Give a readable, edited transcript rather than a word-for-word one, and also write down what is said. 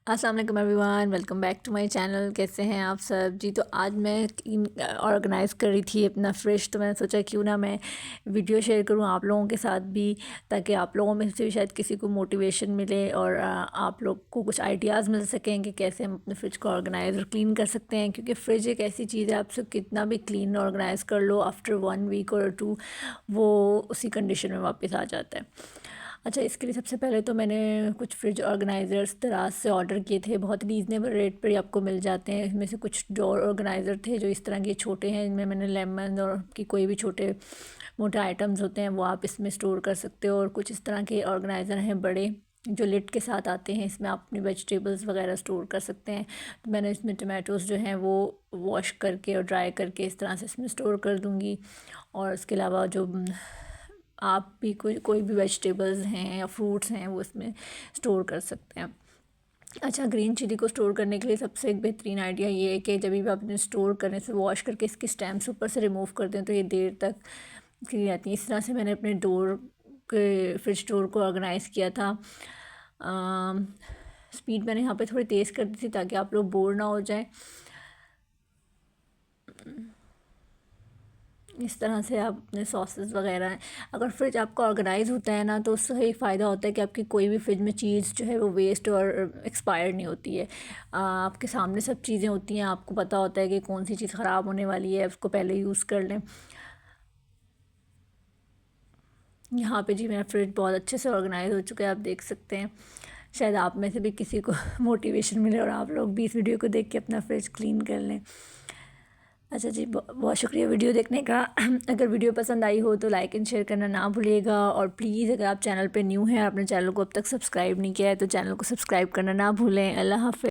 अस्सलाम वालेकुम everyone, welcome back to my channel. कैसे हैं आप सब जी। तो आज मैं ऑर्गेनाइज़ कर रही थी अपना फ्रिज, तो मैंने सोचा क्यों ना मैं वीडियो शेयर करूं आप लोगों के साथ भी, ताकि आप लोगों में से भी शायद किसी को मोटिवेशन मिले और आप लोग को कुछ आइडियाज़ मिल सकें कि कैसे हम अपने फ्रिज को ऑर्गेनाइज़ और क्लीन कर सकते हैं। क्योंकि फ्रिज एक ऐसी चीज़ है, आप सब कितना भी क्लीन ऑर्गेनाइज़ कर लो, आफ्टर 1 वीक और 2 वो उसी कंडीशन में वापस आ जाता है। अच्छा, इसके लिए सबसे पहले तो मैंने कुछ फ्रिज ऑर्गेनाइज़र्स दराज से ऑर्डर किए थे। बहुत रीज़नेबल रेट पर ही आपको मिल जाते हैं। इसमें से कुछ डोर ऑर्गेनाइज़र थे जो इस तरह के छोटे हैं, इनमें मैंने लेमन और की कोई भी छोटे मोटे आइटम्स होते हैं वो आप इसमें स्टोर कर सकते हो। और कुछ इस तरह के ऑर्गेनाइज़र हैं बड़े जो लिड के साथ आते हैं, इसमें आप अपनी वेजिटेबल्स वगैरह स्टोर कर सकते हैं। तो मैंने इसमें टमाटोज़ जो हैं वो वॉश करके और ड्राई करके इस तरह से इसमें स्टोर कर दूँगी। और इसके अलावा जो आप भी कोई भी वेजिटेबल्स हैं या फ्रूट्स हैं वो इसमें स्टोर कर सकते हैं। अच्छा, ग्रीन चिली को स्टोर करने के लिए सबसे एक बेहतरीन आइडिया ये है कि जब भी आप इन्हें स्टोर करने से वॉश करके इसके स्टेम्स ऊपर से रिमूव कर दें तो ये देर तक क्लीन रहती है। इस तरह से मैंने अपने डोर के फ्रिज डोर को ऑर्गेनाइज़ किया था। स्पीड मैंने यहाँ पे थोड़ी तेज़ कर दी थी ताकि आप लोग बोर ना हो जाएं। इस तरह से आप अपने सॉसेस वगैरह, अगर फ्रिज आपका ऑर्गेनाइज़ होता है ना, तो उससे एक फ़ायदा होता है कि आपकी कोई भी फ्रिज में चीज़ जो है वो वेस्ट और एक्सपायर नहीं होती है। आपके सामने सब चीज़ें होती हैं, आपको पता होता है कि कौन सी चीज़ ख़राब होने वाली है, उसको पहले यूज़ कर लें। यहाँ पे जी मेरा फ्रिज बहुत अच्छे से ऑर्गेनाइज़ हो चुका है, आप देख सकते हैं। शायद आप में से भी किसी को मोटिवेशन मिले और आप लोग भी इस वीडियो को देख के अपना फ्रिज क्लीन कर लें। अच्छा जी, बहुत शुक्रिया वीडियो देखने का। अगर वीडियो पसंद आई हो तो लाइक एंड शेयर करना ना भूलिएगा। और प्लीज़ अगर आप चैनल पे न्यू हैं, आपने चैनल को अब तक सब्सक्राइब नहीं किया है तो चैनल को सब्सक्राइब करना ना भूलें। अल्लाह हाफ़िज़।